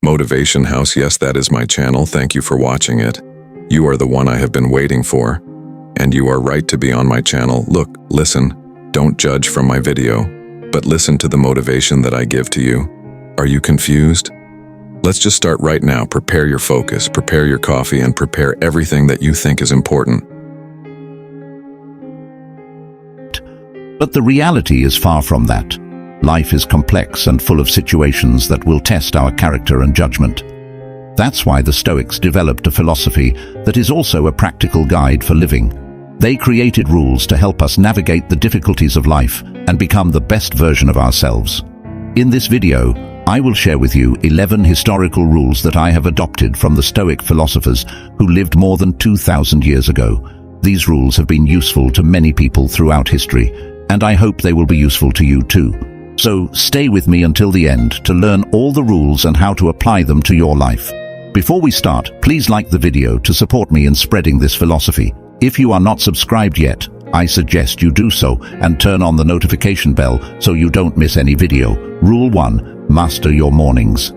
Motivation House, yes, that is my channel. Thank you for watching it. You are the one I have been waiting for. And you are right to be on my channel. Look, listen, don't judge from my video, but listen to the motivation that I give to you. Are you confused? Let's just start right now. Prepare your focus, prepare your coffee, and prepare everything that you think is important. But the reality is far from that. Life is complex and full of situations that will test our character and judgment. That's why the Stoics developed a philosophy that is also a practical guide for living. They created rules to help us navigate the difficulties of life and become the best version of ourselves. In this video, I will share with you 11 historical rules that I have adopted from the Stoic philosophers who lived more than 2,000 years ago. These rules have been useful to many people throughout history, and I hope they will be useful to you too. So stay with me until the end to learn all the rules and how to apply them to your life. Before we start, please like the video to support me in spreading this philosophy. If you are not subscribed yet, I suggest you do so and turn on the notification bell so you don't miss any video. Rule 1. Master your mornings.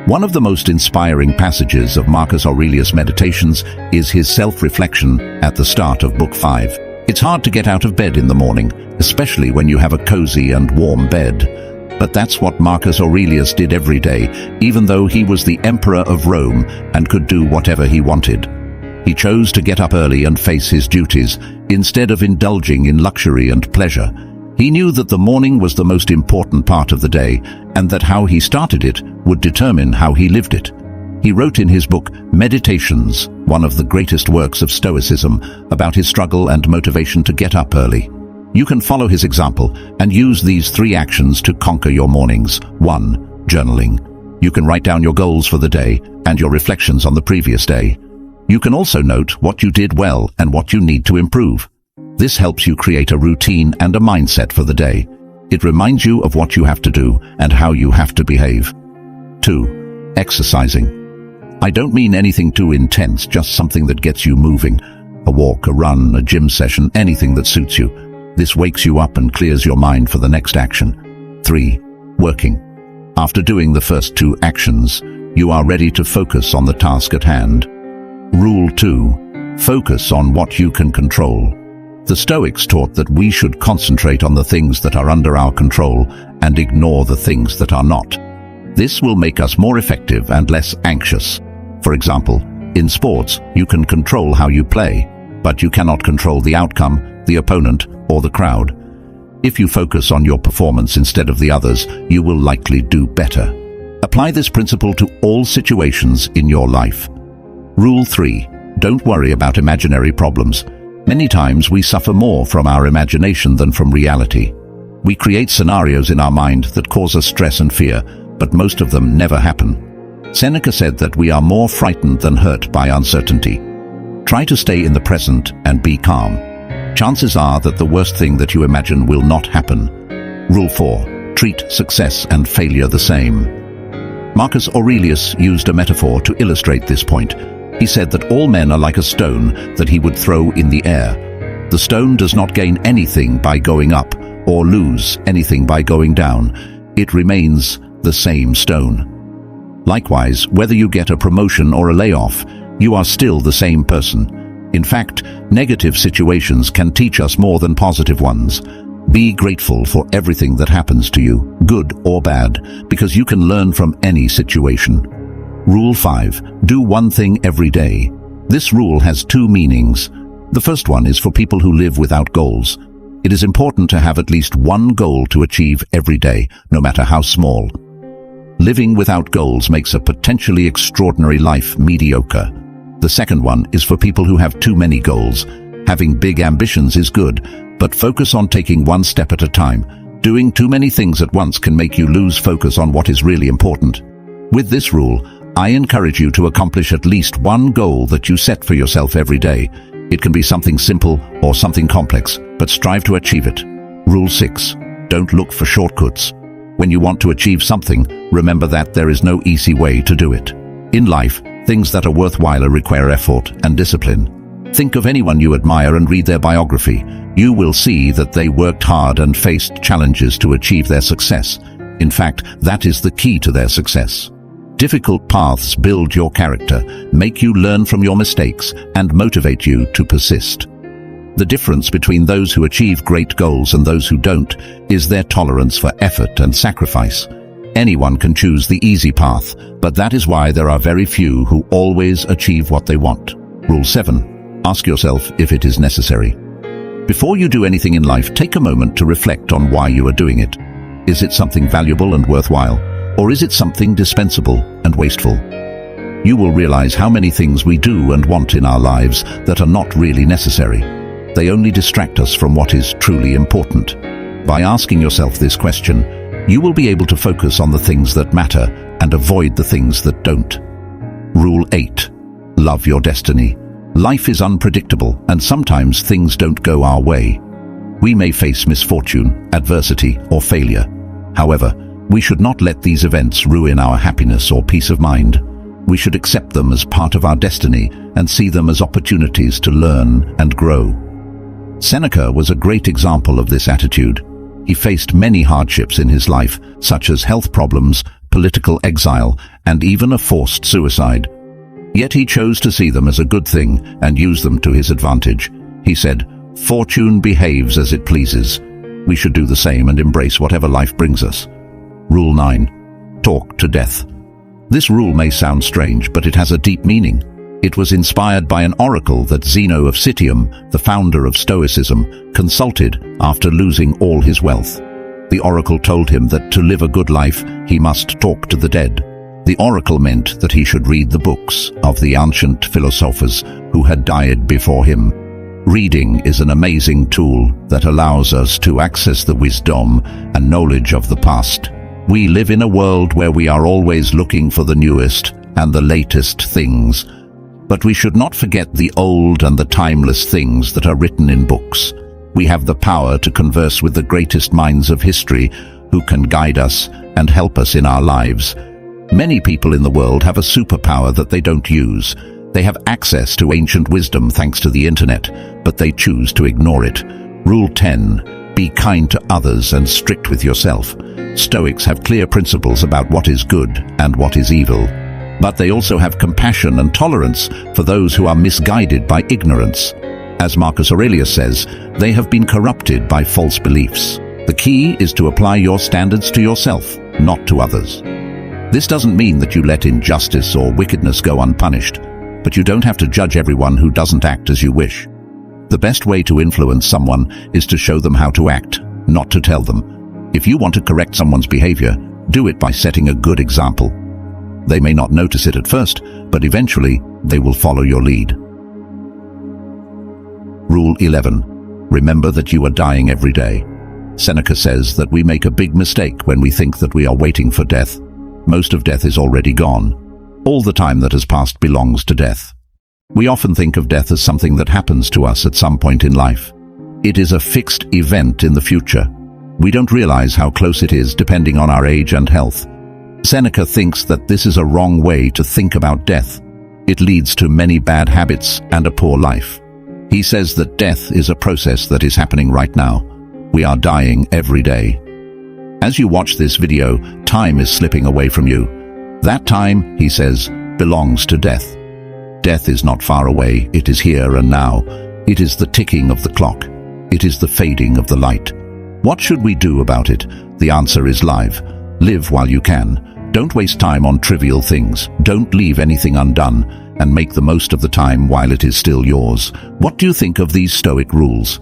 One of the most inspiring passages of Marcus Aurelius' Meditations is his self-reflection at the start of Book 5. It's hard to get out of bed in the morning, especially when you have a cozy and warm bed. But that's what Marcus Aurelius did every day, even though he was the emperor of Rome and could do whatever he wanted. He chose to get up early and face his duties, instead of indulging in luxury and pleasure. He knew that the morning was the most important part of the day, and that how he started it would determine how he lived it. He wrote in his book, Meditations, one of the greatest works of Stoicism, about his struggle and motivation to get up early. You can follow his example and use these 3 actions to conquer your mornings. 1. Journaling. You can write down your goals for the day and your reflections on the previous day. You can also note what you did well and what you need to improve. This helps you create a routine and a mindset for the day. It reminds you of what you have to do and how you have to behave. 2. Exercising. I don't mean anything too intense, just something that gets you moving. A walk, a run, a gym session, anything that suits you. This wakes you up and clears your mind for the next action. 3. Working. After doing the first 2 actions, you are ready to focus on the task at hand. Rule 2. Focus on what you can control. The Stoics taught that we should concentrate on the things that are under our control and ignore the things that are not. This will make us more effective and less anxious. For example, in sports, you can control how you play, but you cannot control the outcome, the opponent, or the crowd. If you focus on your performance instead of the others, you will likely do better. Apply this principle to all situations in your life. Rule 3. Don't worry about imaginary problems. Many times we suffer more from our imagination than from reality. We create scenarios in our mind that cause us stress and fear, but most of them never happen. Seneca said that we are more frightened than hurt by uncertainty. Try to stay in the present and be calm. Chances are that the worst thing that you imagine will not happen. Rule 4. Treat success and failure the same. Marcus Aurelius used a metaphor to illustrate this point. He said that all men are like a stone that he would throw in the air. The stone does not gain anything by going up or lose anything by going down. It remains the same stone. Likewise, whether you get a promotion or a layoff, you are still the same person. In fact, negative situations can teach us more than positive ones. Be grateful for everything that happens to you, good or bad, because you can learn from any situation. Rule 5. Do one thing every day. This rule has 2 meanings. The first one is for people who live without goals. It is important to have at least one goal to achieve every day, no matter how small. Living without goals makes a potentially extraordinary life mediocre. The second one is for people who have too many goals. Having big ambitions is good, but focus on taking one step at a time. Doing too many things at once can make you lose focus on what is really important. With this rule, I encourage you to accomplish at least one goal that you set for yourself every day. It can be something simple or something complex, but strive to achieve it. Rule 6. Don't look for shortcuts. When you want to achieve something, remember that there is no easy way to do it. In life, things that are worthwhile require effort and discipline. Think of anyone you admire and read their biography. You will see that they worked hard and faced challenges to achieve their success. In fact, that is the key to their success. Difficult paths build your character, make you learn from your mistakes, and motivate you to persist. The difference between those who achieve great goals and those who don't is their tolerance for effort and sacrifice. Anyone can choose the easy path, but that is why there are very few who always achieve what they want. Rule 7. Ask yourself if it is necessary. Before you do anything in life, take a moment to reflect on why you are doing it. Is it something valuable and worthwhile, or is it something dispensable and wasteful? You will realize how many things we do and want in our lives that are not really necessary. They only distract us from what is truly important. By asking yourself this question, you will be able to focus on the things that matter and avoid the things that don't. Rule 8. Love your destiny. Life is unpredictable, and sometimes things don't go our way. We may face misfortune, adversity, or failure. However, we should not let these events ruin our happiness or peace of mind. We should accept them as part of our destiny and see them as opportunities to learn and grow. Seneca was a great example of this attitude. He faced many hardships in his life, such as health problems, political exile, and even a forced suicide. Yet he chose to see them as a good thing and use them to his advantage. He said, "Fortune behaves as it pleases." We should do the same and embrace whatever life brings us. Rule 9. Talk to death. This rule may sound strange, but it has a deep meaning. It was inspired by an oracle that Zeno of Citium, the founder of Stoicism, consulted after losing all his wealth. The oracle told him that to live a good life, he must talk to the dead. The oracle meant that he should read the books of the ancient philosophers who had died before him. Reading is an amazing tool that allows us to access the wisdom and knowledge of the past. We live in a world where we are always looking for the newest and the latest things. But we should not forget the old and the timeless things that are written in books. We have the power to converse with the greatest minds of history who can guide us and help us in our lives. Many people in the world have a superpower that they don't use. They have access to ancient wisdom thanks to the internet, but they choose to ignore it. Rule 10. Be kind to others and strict with yourself. Stoics have clear principles about what is good and what is evil. But they also have compassion and tolerance for those who are misguided by ignorance. As Marcus Aurelius says, they have been corrupted by false beliefs. The key is to apply your standards to yourself, not to others. This doesn't mean that you let injustice or wickedness go unpunished, but you don't have to judge everyone who doesn't act as you wish. The best way to influence someone is to show them how to act, not to tell them. If you want to correct someone's behavior, do it by setting a good example. They may not notice it at first, but eventually they will follow your lead. Rule 11. Remember that you are dying every day. Seneca says that we make a big mistake when we think that we are waiting for death. Most of death is already gone. All the time that has passed belongs to death. We often think of death as something that happens to us at some point in life. It is a fixed event in the future. We don't realize how close it is depending on our age and health. Seneca thinks that this is a wrong way to think about death. It leads to many bad habits and a poor life. He says that death is a process that is happening right now. We are dying every day. As you watch this video, time is slipping away from you. That time, he says, belongs to death. Death is not far away, it is here and now. It is the ticking of the clock. It is the fading of the light. What should we do about it? The answer is live. Live while you can. Don't waste time on trivial things. Don't leave anything undone, and make the most of the time while it is still yours. What do you think of these Stoic rules?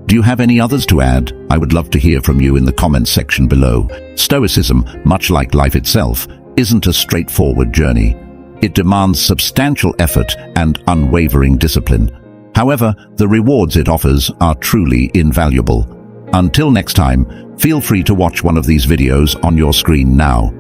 Do you have any others to add? I would love to hear from you in the comments section below. Stoicism, much like life itself, isn't a straightforward journey. It demands substantial effort and unwavering discipline. However, the rewards it offers are truly invaluable. Until next time, feel free to watch one of these videos on your screen now.